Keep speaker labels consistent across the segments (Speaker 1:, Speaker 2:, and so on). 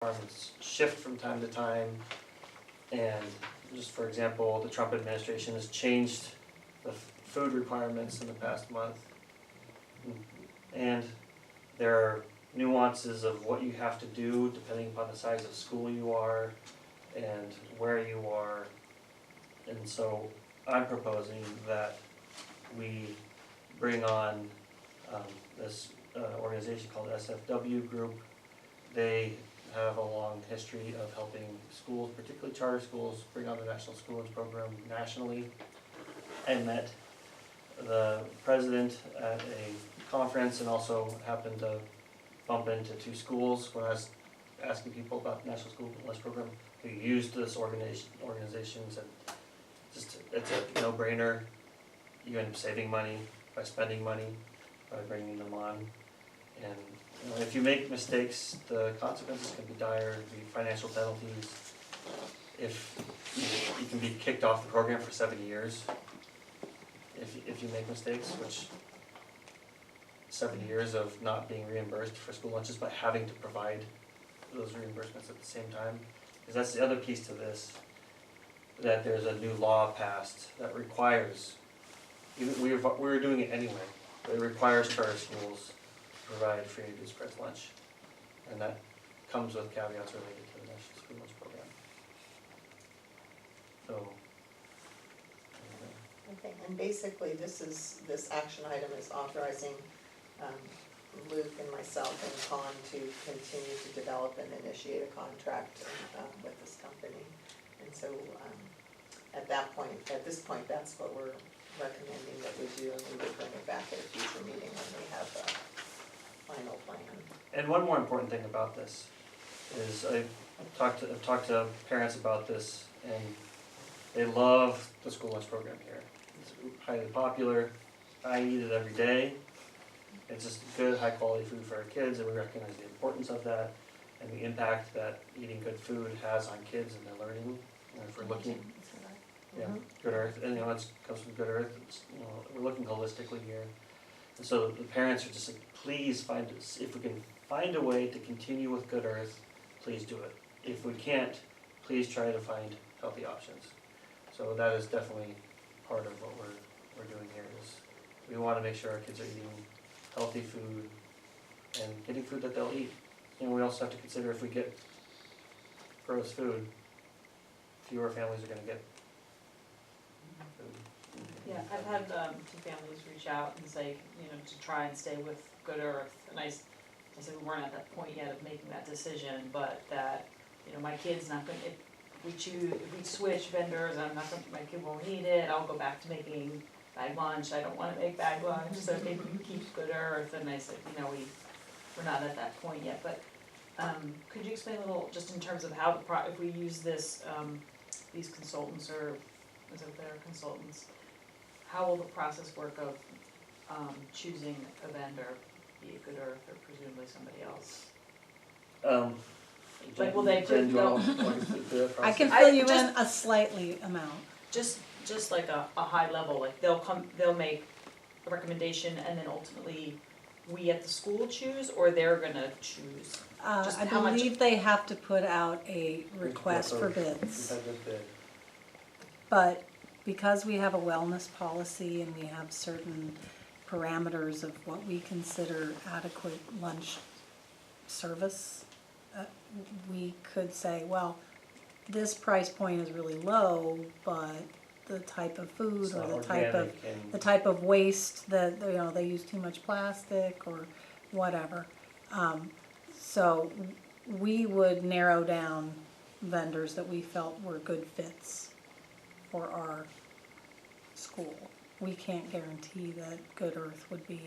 Speaker 1: requirements shift from time to time. And just for example, the Trump administration has changed the food requirements in the past month. And there are nuances of what you have to do depending upon the size of school you are and where you are. And so I'm proposing that we bring on this organization called SFW Group. They have a long history of helping schools, particularly charter schools, bring on the National School Lunch Program nationally. I met the president at a conference and also happened to bump into two schools when I was asking people about the National School Lunch Program who used this organization and said, it's a no-brainer. You end up saving money by spending money by bringing them on. And you know, if you make mistakes, the consequences can be dire, be financial penalties. If you can be kicked off the program for 7 years if you make mistakes, which 7 years of not being reimbursed for school lunches but having to provide those reimbursements at the same time. Because that's the other piece to this, that there's a new law passed that requires, we were doing it anyway, but it requires charter schools to provide free and reduced price lunch. And that comes with caveats related to the National School Lunch Program. So,
Speaker 2: Okay, and basically this action item is authorizing Luke and myself and Con to continue to develop and initiate a contract with this company. And so at this point, that's what we're recommending that we do, and we would bring it back at a future meeting when we have the final plan.
Speaker 1: and one more important thing about this is I've talked to parents about this, and they love the school lunch program here. It's highly popular. I eat it every day. It's just good, high quality food for our kids, and we recognize the importance of that and the impact that eating good food has on kids and their learning. And if we're looking, Good Earth, and it comes from Good Earth. It's, we're looking holistically here, and so the parents are just like, please if we can find a way to continue with Good Earth, please do it. If we can't, please try to find healthy options. So that is definitely part of what we're doing here. Is we want to make sure our kids are eating healthy food and getting food that they'll eat. And we also have to consider if we get gross food, fewer families are going to get food.
Speaker 3: Yeah, I've had two families reach out and say, to try and stay with Good Earth, and I said we weren't at that point yet of making that decision, but that, my kid's not gonna, if we switch vendors, my kid won't eat it, I'll go back to making bag lunch, I don't wanna make bag lunch, so maybe we keep Good Earth, and I said, we're not at that point yet, but could you explain a little, just in terms of how if we use this, these consultants, or is it their consultants, how will the process work of choosing a vendor, be it Good Earth or presumably somebody else? Like, will they
Speaker 1: Jen, do you
Speaker 3: go?
Speaker 1: want to walk us through the
Speaker 4: I
Speaker 1: process?
Speaker 4: can fill you in a slightly amount.
Speaker 3: Just like a high level, like they'll make a recommendation and then ultimately we at the school choose, or they're gonna choose? Just
Speaker 4: I
Speaker 3: how much-
Speaker 4: believe they have to put out a request for bids.
Speaker 1: Competitive bid.
Speaker 4: But because we have a wellness policy and we have certain parameters of what we consider adequate lunch service, we could say, well, this price point is really low, but the type of food
Speaker 1: It's
Speaker 4: or
Speaker 1: not
Speaker 4: the type of
Speaker 1: organic and-
Speaker 4: the type of waste that they use too much plastic or whatever. So we would narrow down vendors that we felt were good fits for our school. We can't guarantee that Good Earth would be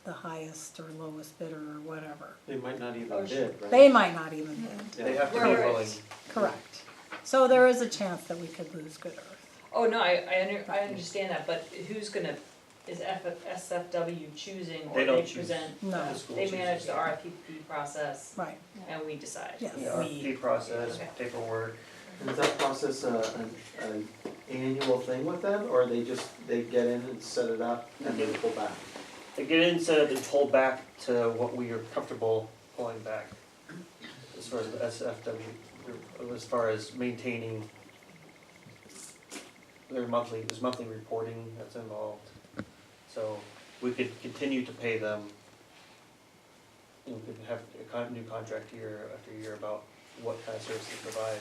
Speaker 4: the highest or lowest bidder or whatever.
Speaker 5: They might not even
Speaker 3: Oh, sure.
Speaker 5: bid, right?
Speaker 4: They might not even bid.
Speaker 1: They have to be
Speaker 3: Right.
Speaker 1: willing.
Speaker 4: Correct. So there is a chance that we could lose Good Earth.
Speaker 3: Oh, no, I understand that, but who's gonna, is SFW choosing, or
Speaker 1: They
Speaker 3: they
Speaker 1: don't choose.
Speaker 3: present?
Speaker 4: No.
Speaker 1: The school
Speaker 3: They manage
Speaker 1: chooses.
Speaker 3: the RFP process
Speaker 4: Right.
Speaker 3: and we decide?
Speaker 4: Yes.
Speaker 1: The RFP process,
Speaker 3: Okay.
Speaker 1: paperwork.
Speaker 5: And is that process an annual thing with them, or they get in and set it up and then pull back?
Speaker 1: They get in, set it, and pull back to what we are comfortable pulling back. as far as the SFW, as far as maintaining there's monthly reporting that's involved. So we could continue to pay them. We could have a new contract year after year about what kind of service they provide.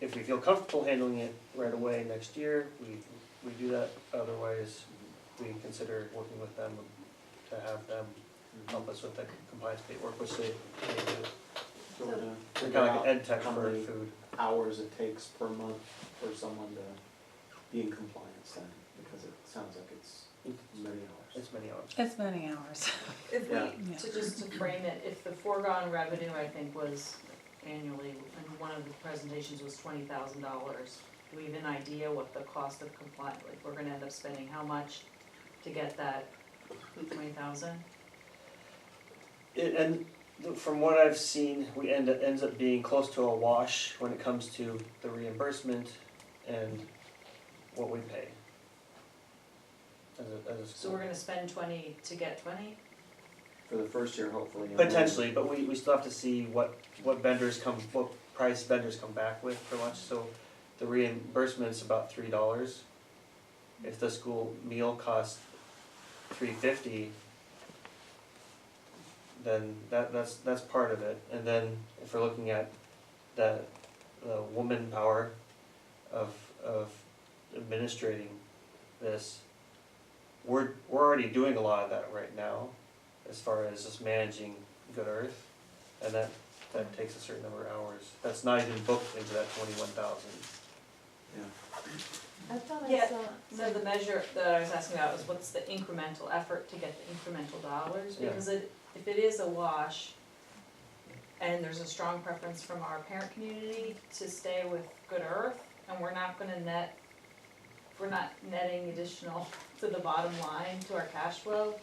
Speaker 1: If we feel comfortable handling it right away next year, we do that. Otherwise, we consider working with them to have them help us with the compliance paperwork, which they do.
Speaker 5: So we're gonna
Speaker 1: They're
Speaker 5: figure
Speaker 1: kind of
Speaker 5: out
Speaker 1: like ed tech
Speaker 5: how
Speaker 1: for
Speaker 5: many
Speaker 1: food.
Speaker 5: hours it takes per month for someone to be in compliance then, because it sounds like it's many hours.
Speaker 1: It's many hours.
Speaker 4: It's many hours.
Speaker 3: If
Speaker 5: Yeah.
Speaker 3: we, to just to frame it, if the foregone revenue, I think, was annually, and one of the presentations was $20,000, do we have an idea what the cost of compliance, like, we're gonna end up spending how much to get that 20,000?
Speaker 1: And from what I've seen, ends up being close to a wash when it comes to the reimbursement and what we pay. As a
Speaker 3: So
Speaker 1: school.
Speaker 3: we're gonna spend 20 to get 20?
Speaker 5: For the first year, hopefully. and then-
Speaker 1: Potentially, but we still have to see what price vendors come back with for lunch, so the reimbursement's about $3. If the school meal costs $3.50, then that's part of it, and then if we're looking at the woman power of administrating this, we're already doing a lot of that right now, as far as just managing Good Earth, and that takes a certain number of hours. That's not even booked into that 21,000.
Speaker 5: Yeah.
Speaker 6: I thought I
Speaker 3: Yeah.
Speaker 6: saw.
Speaker 3: So the measure that I was asking about was what's the incremental effort to get the incremental dollars?
Speaker 1: Yeah.
Speaker 3: Because if it is a wash, and there's a strong preference from our parent community to stay with Good Earth, and we're not gonna if we're not netting additional to the bottom line to our cash flow,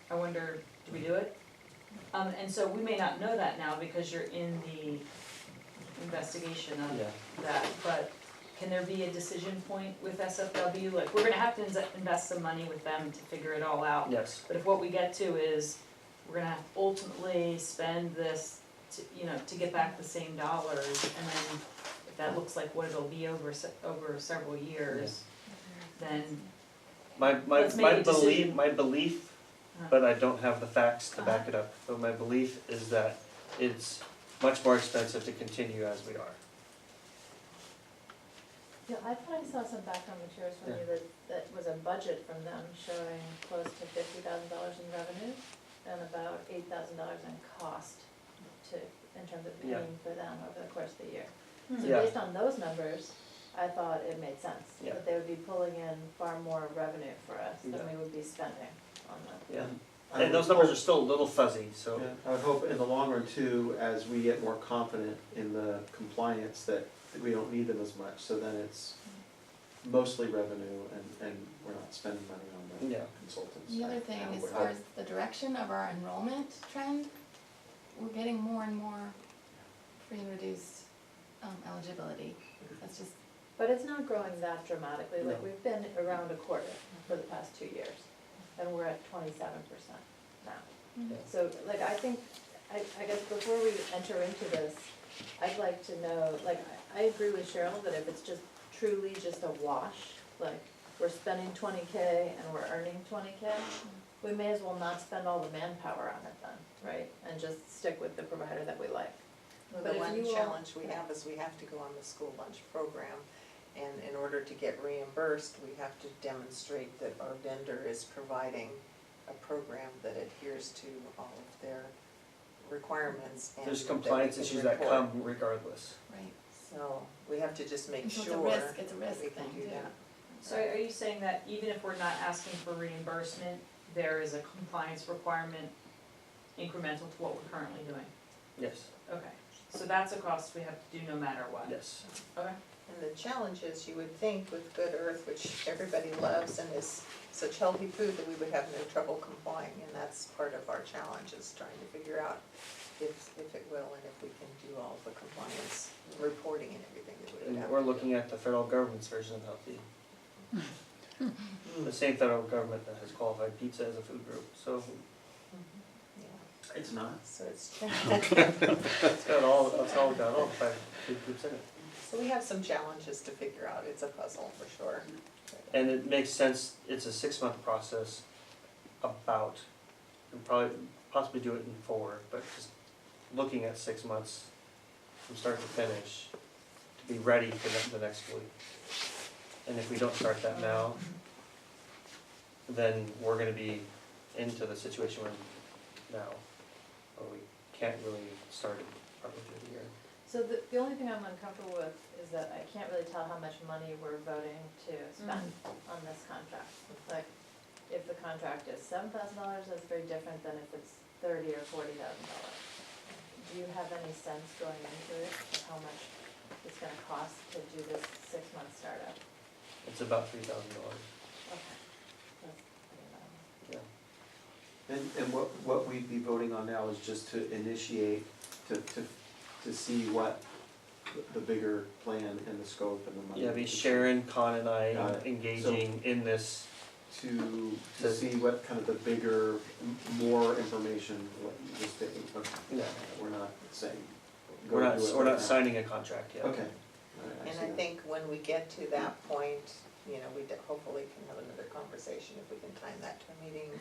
Speaker 3: I wonder, do we do it? And so we may not know that now because you're in the investigation of
Speaker 1: Yeah.
Speaker 3: that, but can there be a decision point with SFW? Like, we're gonna have to invest some money with them to figure it all out.
Speaker 1: Yes.
Speaker 3: But if what we get to is, we're gonna have to ultimately spend this to, to get back the same dollars, and then if that looks like what it'll be over several years, then,
Speaker 1: My
Speaker 3: Let's make a decision.
Speaker 1: belief, but I don't have the facts to back it up, but my belief is that it's much more expensive to continue as we are.
Speaker 6: Yeah, I thought I saw some background materials from
Speaker 1: Yeah.
Speaker 6: you that was a budget from them showing close to $50,000 in revenue and about $8,000 in cost in terms of
Speaker 1: Yeah.
Speaker 6: paying for them over the course of the year.
Speaker 3: Hmm.
Speaker 6: So
Speaker 1: Yeah.
Speaker 6: based on those numbers, I thought it made sense,
Speaker 1: Yeah.
Speaker 6: that they would be pulling in far more revenue for us
Speaker 1: Yeah.
Speaker 6: than we would be spending on them.
Speaker 1: Yeah.
Speaker 5: I
Speaker 1: And those
Speaker 5: would
Speaker 1: numbers are
Speaker 5: hope-
Speaker 1: still a little fuzzy, so.
Speaker 5: Yeah, I would hope in the long run too, as we get more confident in the compliance, that we don't need them as much, so then it's mostly revenue and we're not spending money on the
Speaker 1: Yeah.
Speaker 5: consultants.
Speaker 7: The other
Speaker 5: I
Speaker 7: thing, as
Speaker 5: would
Speaker 7: far
Speaker 5: hope.
Speaker 7: as the direction of our enrollment trend, we're getting more and more free and reduced eligibility. That's just,
Speaker 6: But it's not growing that dramatically, like
Speaker 1: No.
Speaker 6: we've been around a quarter for the past 2 years, and we're at 27% now.
Speaker 1: Yeah.
Speaker 6: So, like, I think, I guess before we enter into this, I'd like to know, like, I agree with Cheryl that if it's just truly just a wash, like, we're spending 20K and we're earning 20K, we may as well not spend all the manpower on it then, right? And just stick with the provider that we like.
Speaker 2: Well,
Speaker 6: But
Speaker 2: the
Speaker 6: if
Speaker 2: one
Speaker 6: you all-
Speaker 2: challenge we have is we have to go on the school lunch program, and in order to get reimbursed, we have to demonstrate that our vendor is providing a program that adheres to all of their requirements and
Speaker 1: There's
Speaker 2: that we
Speaker 1: compliance
Speaker 2: can
Speaker 1: issues that
Speaker 2: report.
Speaker 1: come regardless.
Speaker 7: right.
Speaker 2: So we have to just make
Speaker 7: And so
Speaker 2: sure
Speaker 7: it's a risk, it's a
Speaker 2: that
Speaker 7: risk
Speaker 2: we can
Speaker 7: thing
Speaker 2: do
Speaker 7: too.
Speaker 2: that.
Speaker 3: so are you saying that even if we're not asking for reimbursement, there is a compliance requirement incremental to what we're currently doing?
Speaker 1: Yes,
Speaker 3: Okay, so that's a cost we have to do no matter what?
Speaker 1: yes.
Speaker 3: Okay.
Speaker 2: And the challenge is, you would think with Good Earth, which everybody loves and is such healthy food, that we would have no trouble complying, and that's part of our challenge, is trying to figure out if it will and if we can do all the compliance reporting and everything that we would
Speaker 1: And
Speaker 2: have
Speaker 1: we're
Speaker 2: to do.
Speaker 1: looking at the federal government's version of healthy. The same federal government that has qualified pizza as a food group, so
Speaker 2: Yeah.
Speaker 5: It's not.
Speaker 2: So it's,
Speaker 1: It's got all the 5 big groups in it.
Speaker 2: so we have some challenges to figure out, it's a puzzle for sure.
Speaker 1: And it makes sense, it's a 6-month process about, and probably possibly do it in 4, but just looking at 6 months from start to finish to be ready for the next school year. And if we don't start that now, then we're gonna be into the situation we're in now, where we can't really start it partway through the year.
Speaker 6: So the only thing I'm uncomfortable with is that I can't really tell how much money we're voting to spend on this contract. Like, if the contract is $7,000, that's very different than if it's $30,000 or $40,000. Do you have any sense going into it of how much it's gonna cost to do this 6-month startup?
Speaker 1: It's about $3,000,
Speaker 6: Okay. That's pretty minimal.
Speaker 1: yeah.
Speaker 5: And what we'd be voting on now is just to initiate, to see what the bigger plan and the scope and the money.
Speaker 1: Yeah, be Sharon, Con, and I
Speaker 5: Got it.
Speaker 1: engaging in this.
Speaker 5: To see what kind of the bigger, more information, what you just did, okay,
Speaker 1: Yeah.
Speaker 5: we're not saying. go
Speaker 1: We're not,
Speaker 5: do it
Speaker 1: we're
Speaker 5: right
Speaker 1: not
Speaker 5: now.
Speaker 1: signing a contract yet.
Speaker 5: Okay. All right,
Speaker 2: And
Speaker 5: see
Speaker 2: I
Speaker 5: that.
Speaker 2: think when we get to that point, you know, hopefully can have another conversation if we can time that to a meeting.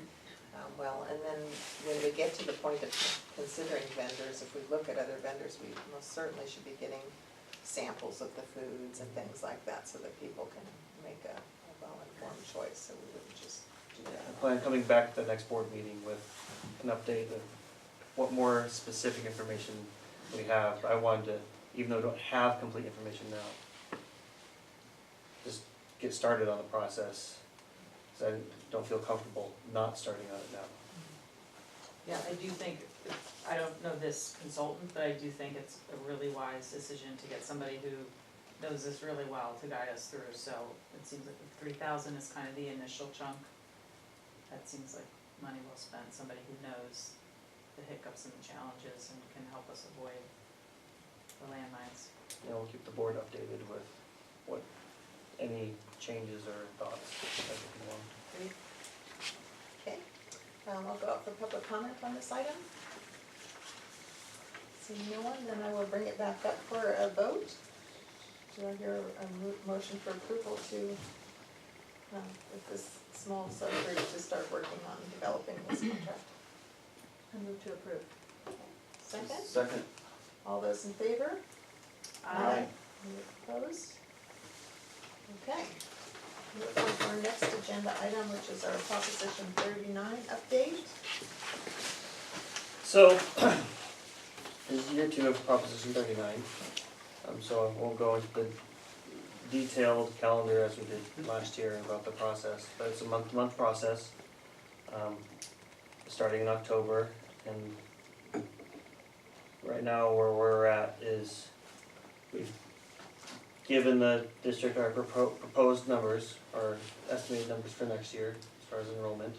Speaker 2: Well, and then when we get to the point of considering vendors, if we look at other vendors, we most certainly should be getting samples of the foods and things like that so that people can make a well-informed choice, so we wouldn't just do
Speaker 1: I
Speaker 2: that.
Speaker 1: plan on coming back to the next board meeting with an update of what more specific information we have. I wanted to, even though we don't have complete information now, just get started on the process, because I don't feel comfortable not starting on it now.
Speaker 3: Yeah, I do think, I don't know this consultant, but I do think it's a really wise decision to get somebody who knows this really well to guide us through, so it seems like the 3,000 is kind of the initial chunk. That seems like money well spent, somebody who knows the hiccups and the challenges and can help us avoid the landmines.
Speaker 1: And we'll keep the board updated with what, any changes or thoughts that we can want.
Speaker 2: Okay, I'll go out for public comment on this item. Seeing no one, then I will bring it back up for a vote. Do I hear a motion for approval to, with this small subgroup to start working on developing this contract?
Speaker 6: I move to approve.
Speaker 2: Second,
Speaker 5: Second.
Speaker 2: all those in favor?
Speaker 5: Aye.
Speaker 2: Any opposed? Okay. Move on to our next agenda item, which is our Proposition 39 update.
Speaker 1: So, this is year 2 of Proposition 39. So I won't go into the detailed calendar as we did last year about the process, but it's a month-to-month process, starting in October. And right now where we're at is we've given the district our proposed numbers, our estimated numbers for next year as far as enrollment.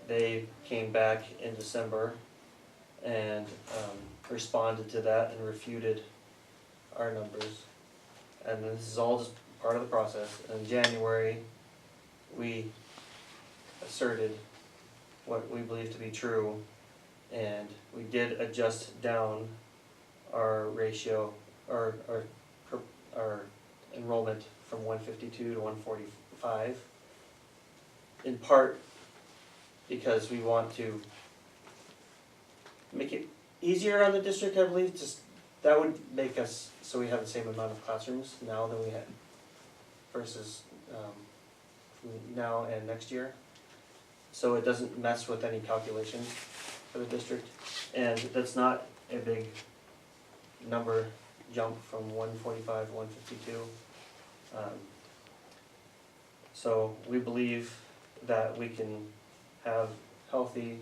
Speaker 1: They came back in December and responded to that and refuted our numbers. And this is all just part of the process. In January, we asserted what we believe to be true, and we did adjust down our ratio, our enrollment from 152 to 145, in part because we want to make it easier on the district, I believe. Just that would make us so we have the same amount of classrooms now than we had versus now and next year. So it doesn't mess with any calculations for the district, and that's not a big number jump from 145 to 152. So we believe that we can have healthy,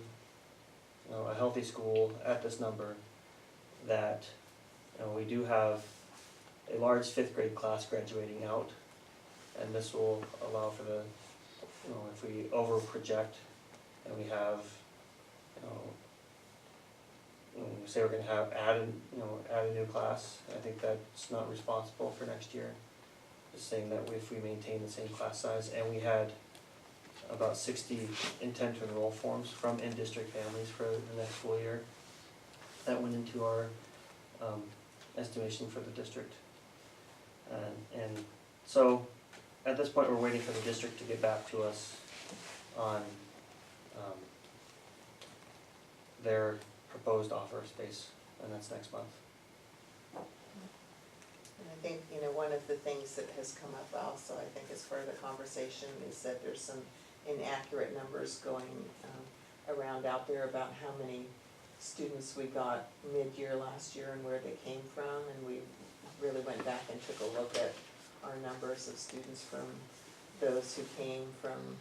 Speaker 1: a healthy school at this number, that we do have a large 5th grade class graduating out, and this will allow for the, if we over project and we have, we say we're gonna have add a new class, I think that's not responsible for next year. Just saying that if we maintain the same class size, and we had about 60 intent to enroll forms from in-district families for the next school year. That went into our estimation for the district. And so, at this point, we're waiting for the district to get back to us on their proposed offer space, and that's next month.
Speaker 2: And I think, you know, one of the things that has come up also, I think as part of the conversation, is that there's some inaccurate numbers going around out there about how many students we got mid-year last year and where they came from, and we really went back and took a look at our numbers of students from those who came from,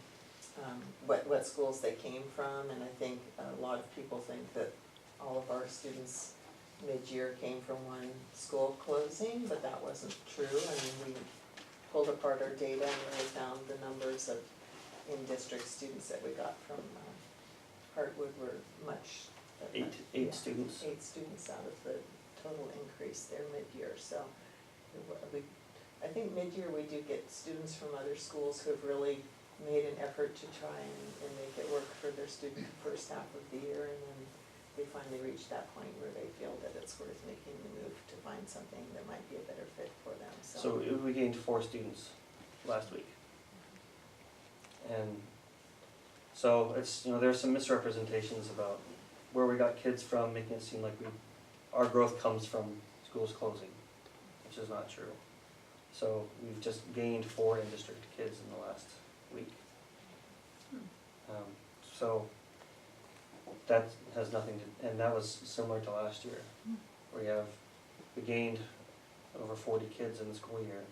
Speaker 2: what schools they came from, and I think a lot of people think that all of our students mid-year came from one school closing, but that wasn't true. I mean, we pulled apart our data and really found the numbers of in-district students that we got from Heartwood were much.
Speaker 1: Eight students.
Speaker 2: 8 students out of the total increase there mid-year, so I think mid-year we do get students from other schools who have really made an effort to try and make it work for their student first half of the year, and then they finally reach that point where they feel that it's worth making the move to find something that might be a better fit for them,
Speaker 1: So we gained 4 students last week. And so it's, you know, there's some misrepresentations about where we got kids from, making it seem like our growth comes from schools closing, which is not true. So we've just gained 4 in-district kids in the last week. So that has nothing to, and that was similar to last year. We gained over 40 kids in the school year.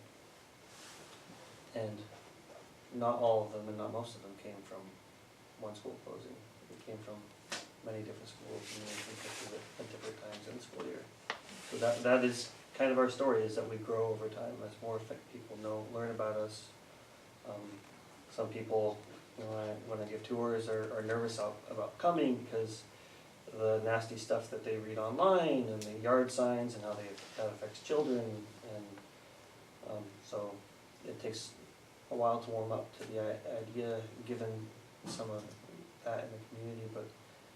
Speaker 1: And not all of them and not most of them came from one school closing. They came from many different schools and they at different times in the school year. So that is kind of our story, is that we grow over time as more people learn about us. Some people, you know, when I give tours are nervous about coming because the nasty stuff that they read online and the yard signs and how that affects children, and so it takes a while to warm up to the idea, given some of that in the community. But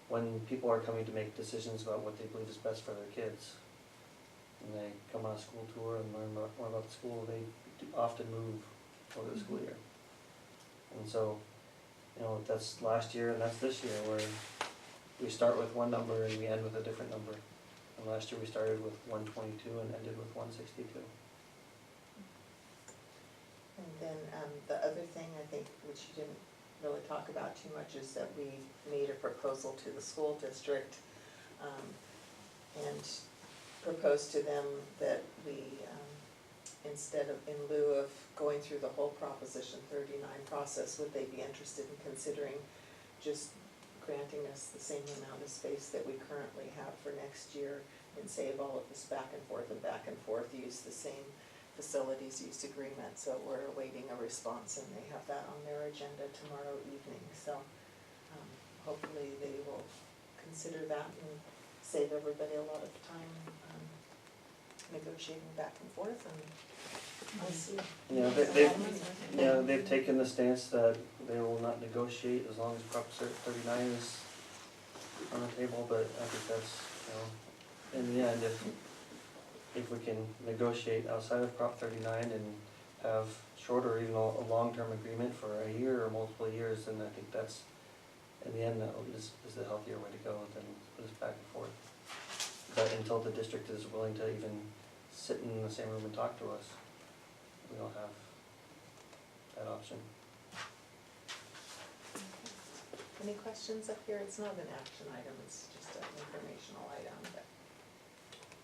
Speaker 1: when people are coming to make decisions about what they believe is best for their kids, and they come on a school tour and learn more about the school, they often move over the school year. And so, you know, that's last year and that's this year, where we start with one number and we end with a different number. And last year we started with 122 and ended with 162.
Speaker 2: And then the other thing I think, which you didn't really talk about too much, is that we made a proposal to the school district and proposed to them that we, in lieu of going through the whole Proposition 39 process, would they be interested in considering just granting us the same amount of space that we currently have for next year, and save all of this back and forth, use the same facilities use agreement. So we're awaiting a response, and they have that on their agenda tomorrow evening. So hopefully they will consider that and save everybody a lot of time negotiating back and forth, and we'll see.
Speaker 1: They've taken the stance that they will not negotiate as long as Prop 39 is on the table, but I think that's, you know, in the end, if we can negotiate outside of Prop 39 and have shorter, even a long-term agreement for a year or multiple years, then I think that's, in the end, that is the healthier way to go than this back and forth. But until the district is willing to even sit in the same room and talk to us, we don't have that option.
Speaker 2: Any questions up here? It's not an action item, it's just an informational item, but.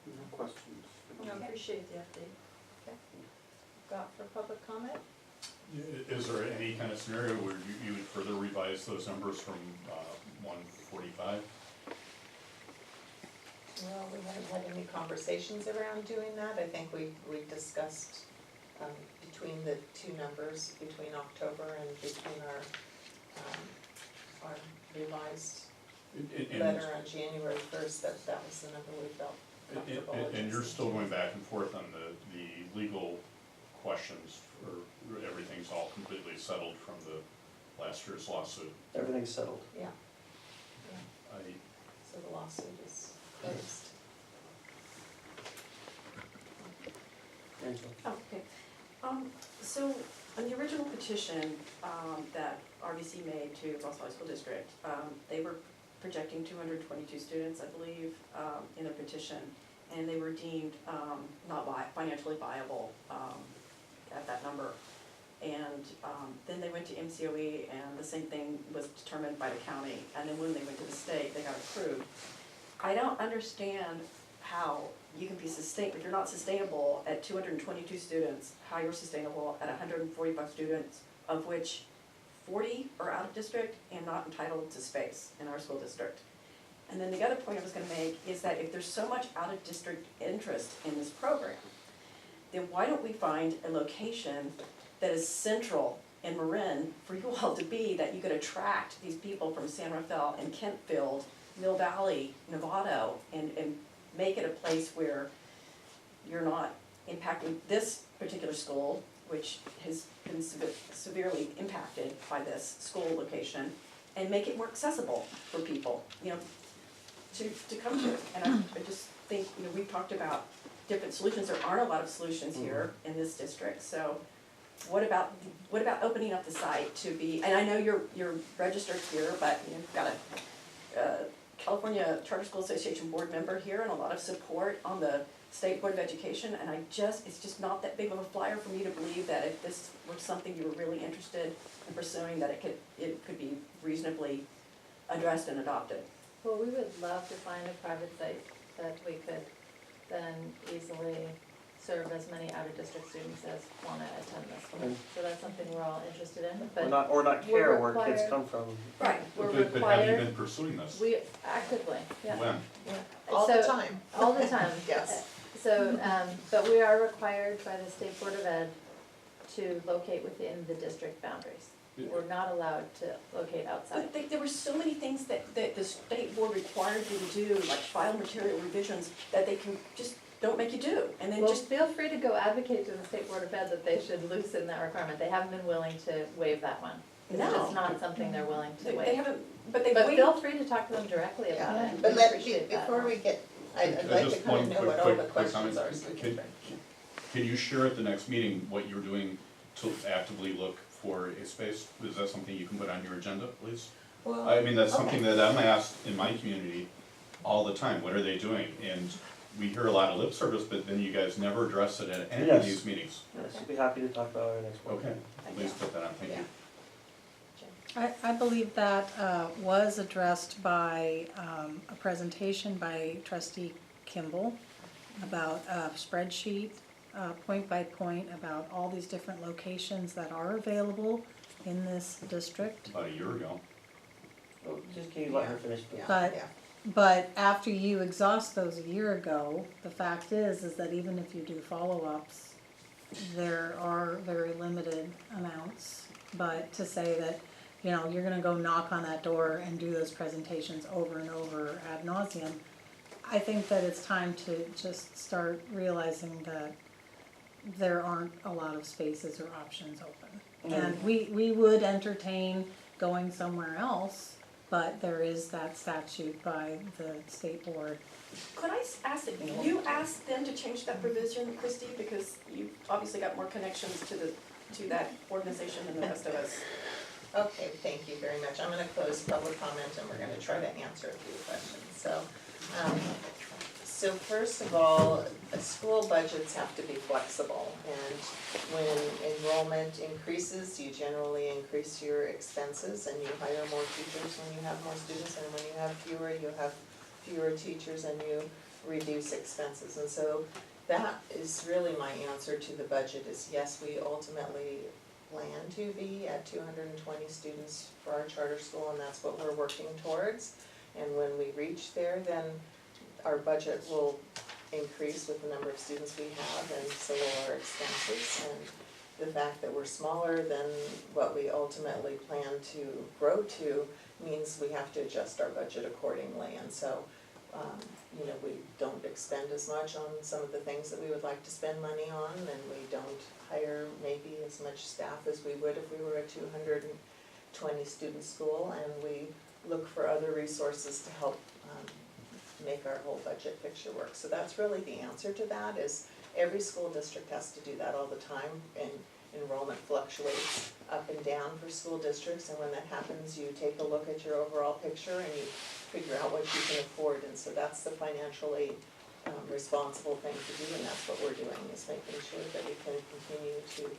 Speaker 5: No questions.
Speaker 3: I appreciate the update.
Speaker 2: Okay. Got for public comment?
Speaker 8: Is there any kind of scenario where you would further revise those numbers from 145?
Speaker 2: Well, we haven't had any conversations around doing that. I think we discussed between the two numbers, between October and between our revised letter on January 1st, that was the number we felt comfortable with.
Speaker 8: And you're still going back and forth on the legal questions, or everything's all completely settled from the last year's lawsuit.
Speaker 1: Everything's settled.
Speaker 2: Yeah,
Speaker 8: I,
Speaker 2: so the lawsuit is closed.
Speaker 1: Angela?
Speaker 9: Oh, okay. So on the original petition, that RBC made to Ross Valley School District, they were projecting 222 students, I believe, in their petition, and they were deemed, not financially viable, at that number. And, then they went to MCOE, and the same thing was determined by the county, and then when they went to the state, they got approved. I don't understand how you can be if you're not sustainable at 222 students, how you're sustainable at 145 students, of which 40 are out of district and not entitled to space in our school district. And then the other point I was gonna make is that if there's so much out of district interest in this program, then why don't we find a location that is central in Marin for you all to be, that you could attract these people from San Rafael and Kentfield, Mill Valley, Novato, and make it a place where you're not impacting this particular school, which has been severely impacted by this school location, and make it more accessible for people, you know, to come to it. And I just think, you know, we've talked about different solutions. There aren't a lot of solutions here in this district, so what about opening up the site to be, and I know you're registered here, but you've got a California Charter School Association board member here and a lot of support on the State Board of Education, and it's just not that big of a flyer for me to believe that if this were something you were really interested in pursuing, that it could be reasonably addressed and adopted.
Speaker 6: Well, we would love to find a private site that we could then easily serve as many out-of-district students as wanna attend this one.
Speaker 1: Okay.
Speaker 6: So that's something we're all interested in,
Speaker 1: Or
Speaker 6: but
Speaker 1: not
Speaker 6: we're
Speaker 1: care where kids
Speaker 6: required-
Speaker 1: come from.
Speaker 6: right, we're
Speaker 8: but have you
Speaker 6: required,
Speaker 8: been pursuing this?
Speaker 6: we actively, yeah.
Speaker 8: When?
Speaker 6: Yeah.
Speaker 2: All the
Speaker 6: So-
Speaker 2: time.
Speaker 6: All the time.
Speaker 2: Yes.
Speaker 6: So, but we are required by the State Board of Ed to locate within the district boundaries. We're not allowed to locate outside.
Speaker 9: But there were so many things that the state board required you to do, like file material revisions, that they can just don't make you do, and then
Speaker 6: Well,
Speaker 9: just,
Speaker 6: feel free to go advocate to the State Board of Ed that they should loosen that requirement. They haven't been willing to waive that one. It's
Speaker 9: No.
Speaker 6: just not something they're willing to
Speaker 9: they
Speaker 6: waive.
Speaker 9: haven't, but they
Speaker 6: But
Speaker 9: waited.
Speaker 6: feel free to talk to them directly about
Speaker 2: Yeah,
Speaker 6: it.
Speaker 2: but
Speaker 6: We
Speaker 2: let,
Speaker 6: appreciate that.
Speaker 2: before we get, I'd
Speaker 8: I
Speaker 2: like to
Speaker 8: just
Speaker 2: kind of
Speaker 8: one
Speaker 2: know what all the
Speaker 8: quick
Speaker 2: questions
Speaker 8: comment.
Speaker 2: are, so we can.
Speaker 8: Can you share at the next meeting what you're doing to actively look for a space? Is that something you can put on your agenda, please?
Speaker 2: Well,
Speaker 8: I mean, that's something
Speaker 2: okay.
Speaker 8: that I'm asked in my community all the time, what are they doing? And we hear a lot of lip service, but then you guys never address it at any of
Speaker 1: Yes.
Speaker 8: these meetings.
Speaker 1: Yes, we'll be happy to talk about our next one.
Speaker 8: Okay, please put that on, thank you.
Speaker 4: I believe that was addressed by a presentation by trustee Kimball about a spreadsheet, point by point, about all these different locations that are available in this district.
Speaker 8: About a year ago.
Speaker 1: Oh, just can you let her finish? please?
Speaker 2: Yeah,
Speaker 4: But-
Speaker 2: yeah.
Speaker 4: But after you exhaust those a year ago, the fact is that even if you do follow-ups, there are very limited amounts. But to say that, you know, you're gonna go knock on that door and do those presentations over and over ad nauseum, I think that it's time to just start realizing that there aren't a lot of spaces or options open. And we would entertain going somewhere else, but there is that statute by the state board.
Speaker 9: Could I ask that you ask them to change that provision, Christie, because you obviously got more connections to that organization than the rest of us.
Speaker 2: Okay, thank you very much. I'm gonna close public comment and we're gonna try to answer a few questions. So first of all, school budgets have to be flexible, and when enrollment increases, you generally increase your expenses and you hire more teachers when you have more students, and when you have fewer teachers and you reduce expenses. And so that is really my answer to the budget is yes, we ultimately plan to be at 220 students for our charter school, and that's what we're working towards. And when we reach there, then our budget will increase with the number of students we have, and so will our expenses. And the fact that we're smaller than what we ultimately plan to grow to means we have to adjust our budget accordingly. And so, you know, we don't expend as much on some of the things that we would like to spend money on, and we don't hire maybe as much staff as we would if we were at 20 student school, and we look for other resources to help make our whole budget picture work. So that's really the answer to that, is every school district has to do that all the time, and enrollment fluctuates up and down for school districts, and when that happens, you take a look at your overall picture and you figure out what you can afford, and so that's the financially responsible thing to do, and that's what we're doing, is making sure that we can continue to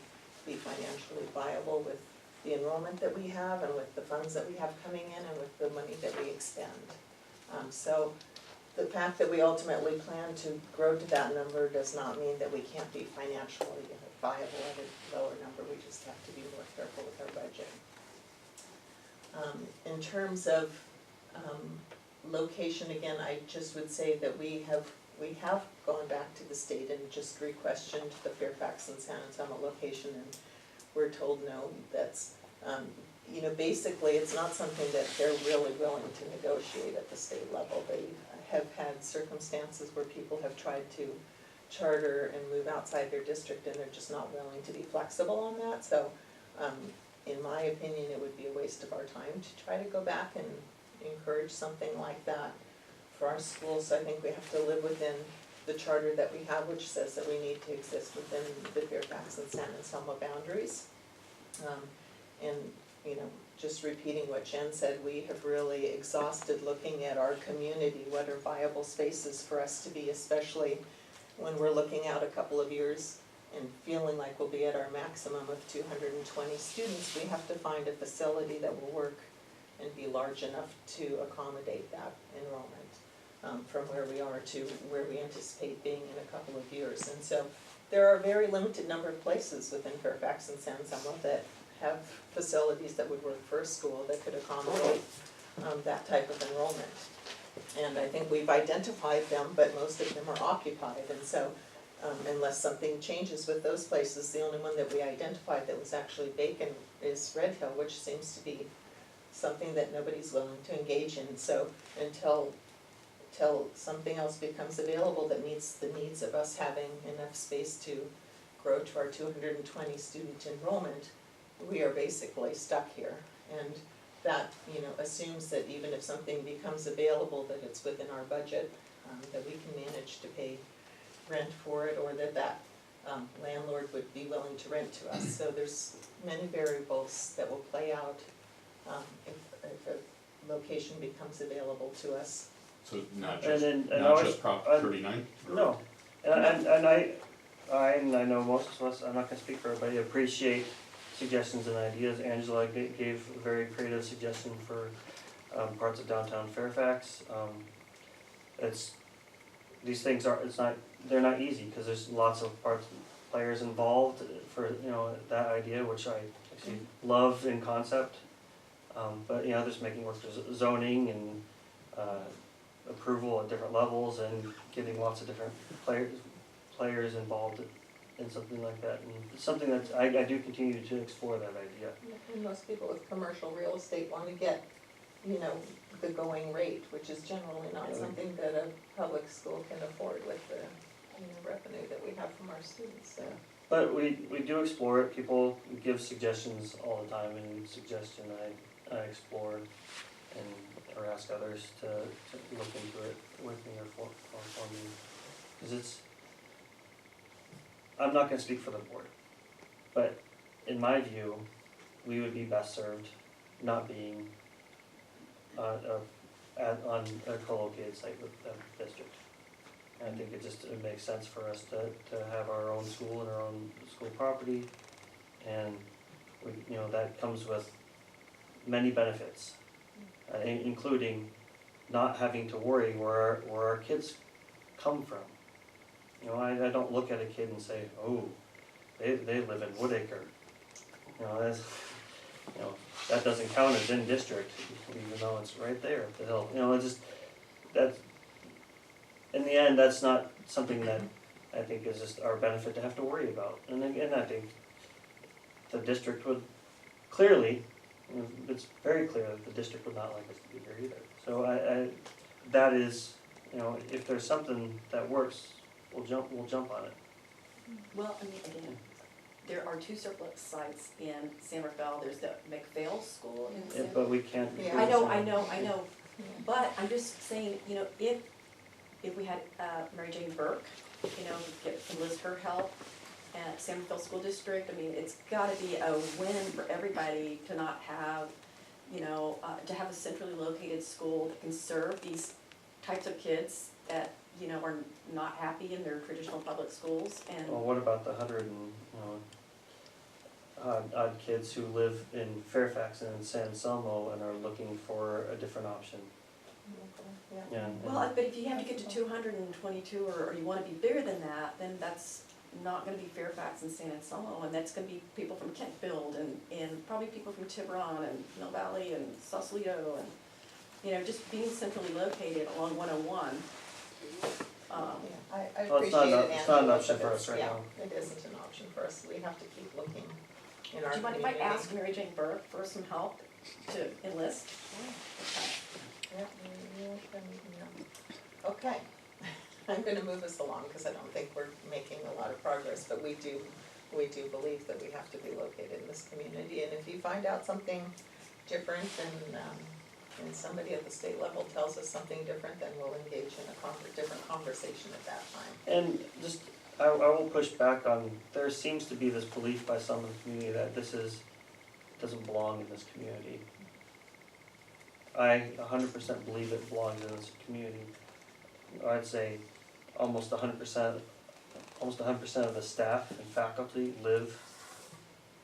Speaker 2: be financially viable with the enrollment that we have and with the funds that we have coming in and with the money that we expend. So the fact that we ultimately plan to grow to that number does not mean that we can't be financially viable at a lower number. We just have to be more careful with our budget. In terms of location, again, I just would say that we have gone back to the state and just re-questioned the Fairfax and San Anselmo location, and we're told no. That's basically it's not something that they're really willing to negotiate at the state level. They have had circumstances where people have tried to charter and move outside their district, and they're just not willing to be flexible on that. So in my opinion, it would be a waste of our time to try to go back and encourage something like that for our schools. So I think we have to live within the charter that we have, which says that we need to exist within the Fairfax and San Anselmo boundaries. Just repeating what Jen said, we have really exhausted looking at our community, what are viable spaces for us to be, especially when we're looking out a couple of years and feeling like we'll be at our maximum of 220 students. We have to find a facility that will work and be large enough to accommodate that enrollment from where we are to where we anticipate being in a couple of years. And so there are a very limited number of places within Fairfax and San Anselmo that have facilities that would work for a school that could accommodate that type of enrollment. And I think we've identified them, but most of them are occupied, and so unless something changes with those places, the only one that we identified that was actually vacant is Red Hill, which seems to be something that nobody's willing to engage in. So until something else becomes available that meets the needs of us having enough space to grow to our 220 student enrollment, we are basically stuck here. And that, assumes that even if something becomes available, that it's within our budget, that we can manage to pay rent for it, or that landlord would be willing to rent to us. So there's many variables that will play out if a location becomes available to us.
Speaker 8: So not
Speaker 1: And
Speaker 8: just, just Prop 39?
Speaker 1: No, and I know most of us, I'm not gonna speak for everybody, appreciate suggestions and ideas. Angela gave a very creative suggestion for parts of downtown Fairfax. They're not easy, because there's lots of players involved for, that idea, which I actually love in concept. But, just making work for zoning and approval at different levels and getting lots of different players involved in something like that. And it's something that I do continue to explore that idea.
Speaker 2: And most people with commercial real estate want to get, the going rate, which is generally not something that a public school can afford with the revenue that we have from our students. So.
Speaker 1: But we do explore it. People give suggestions all the time, and suggestion I explore or ask others to look into it with me or for me. Because I'm not going to speak for the board, but in my view, we would be best served not being on a co-located site with the district. And I think it makes sense for us to have our own school and our own school property, and that comes with many benefits, including not having to worry where our kids come from. I don't look at a kid and say, oh, they live in Woodacre. That doesn't count as in district, even though it's right there at the hill. In the end, that's not something that I think is just our benefit to have to worry about. And again, I think the district would clearly, it's very clear that the district would not like us to be here either. So that is, if there's something that works, we'll jump on it.
Speaker 9: Well, again, there are 2 surplus sites in San Rafael. There's the McPhail School in
Speaker 1: Yeah,
Speaker 9: San.
Speaker 1: but we can't.
Speaker 2: Yeah.
Speaker 9: I know, but I'm just saying, you know, if we had Mary Jane Burke, you know, enlist her help at San Rafael School District, I mean, it's gotta be a win for everybody to not have, you know, to have a centrally located school that can serve these types of kids that, you know, are not happy in their traditional public schools and.
Speaker 1: Well, what about the 100 and, odd kids who live in Fairfax and in San Anselmo and are looking for a different option?
Speaker 2: Yeah.
Speaker 1: Yeah. and-
Speaker 9: Well, but if you have to get to 222 or you wanna be bigger than that, then that's not gonna be Fairfax and San Anselmo, and that's gonna be people from Kentfield and probably people from Tiburon and Mill Valley and Sausalito and, you know, just being centrally located along 101.
Speaker 2: Yeah, I
Speaker 1: Well, it's not
Speaker 2: appreciate
Speaker 1: an
Speaker 2: it,
Speaker 1: op- it's not an
Speaker 2: Angela,
Speaker 1: option
Speaker 2: but
Speaker 1: for
Speaker 2: it's-
Speaker 1: us right
Speaker 2: yeah,
Speaker 1: now.
Speaker 2: it isn't an option for us, we have to keep looking in our
Speaker 9: Do you mind
Speaker 2: community.
Speaker 9: if I ask Mary Jane Burke for some help to enlist?
Speaker 2: Yeah, okay. I'm gonna move us along, because I don't think we're making a lot of progress, but we do believe that we have to be located in this community, and if you find out something different and somebody at the state level tells us something different, then we'll engage in a different conversation at that time.
Speaker 1: And just, I will push back on, there seems to be this belief by some of the community that doesn't belong in this community. I 100% believe it belongs in this community. I'd say almost 100% of the staff and faculty live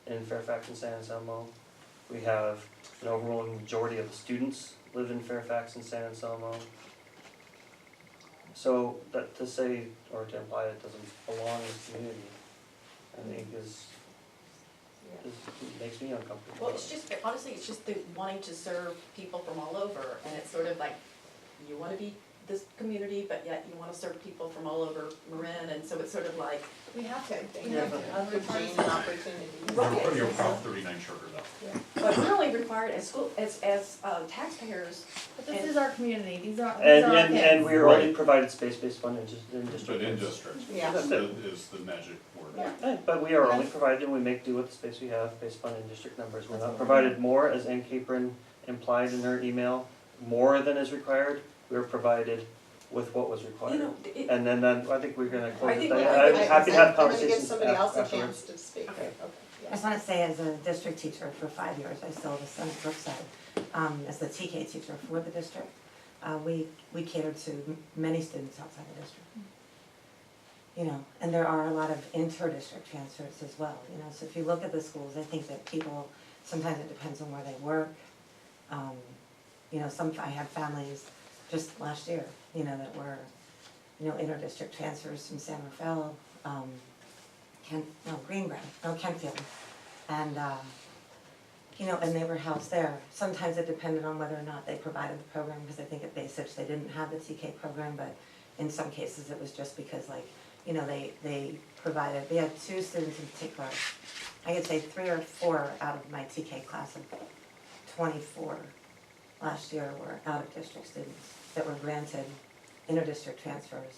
Speaker 1: in Fairfax and San Anselmo. We have an overwhelming majority of the students live in Fairfax and San Anselmo. So that to say or to imply it doesn't belong in this community, I think is makes me uncomfortable.
Speaker 9: Well, it's just, honestly, it's just the wanting to serve people from all over, and it's sort of like, you wanna be this community, but yet you wanna serve people from all over Marin, and so it's sort of like,
Speaker 7: We have to, we
Speaker 1: Yeah,
Speaker 7: have
Speaker 1: but-
Speaker 7: to.
Speaker 2: Other gain opportunities.
Speaker 9: Right.
Speaker 8: You're Prop 39 sugar though.
Speaker 9: but we're only required as school, as taxpayers.
Speaker 7: But this is our community, these are our
Speaker 1: And
Speaker 7: kids.
Speaker 1: we already provided space-based funding in district.
Speaker 8: But in district
Speaker 2: Yeah.
Speaker 8: is the magic word.
Speaker 2: Yeah.
Speaker 1: But we are only provided, we make do with the space we have based upon in district numbers. We're not provided more, as Ann Capron implied in her email, more than is required. We were provided with what was
Speaker 9: You
Speaker 1: required.
Speaker 9: know,
Speaker 1: And then I think we're gonna close
Speaker 9: I
Speaker 1: it.
Speaker 9: think
Speaker 1: I'm happy to have
Speaker 2: I'm
Speaker 1: conversations
Speaker 2: gonna give somebody else a
Speaker 1: afterwards.
Speaker 2: chance to speak.
Speaker 9: Okay.
Speaker 2: Okay,
Speaker 10: I
Speaker 2: yeah.
Speaker 10: just want to say, as a district teacher for 5 years, I still was on Brookside, as the TK teacher for the district. We cater to many students outside the district. You know, and there are a lot of inter-district transfers as well, you know, so if you look at the schools, I think that people, sometimes it depends on where they work. You know, I had families just last year, you know, that were, you know, inter-district transfers from San Rafael, Kentfield. And, you know, and they were housed there. Sometimes it depended on whether or not they provided the program, because I think at Bay Sitch they didn't have the TK program, but in some cases it was just because, like, you know, they provided, we had 2 students in particular. I could say 3 or 4 out of my TK class of 24 last year were out-of-district students that were granted inter-district transfers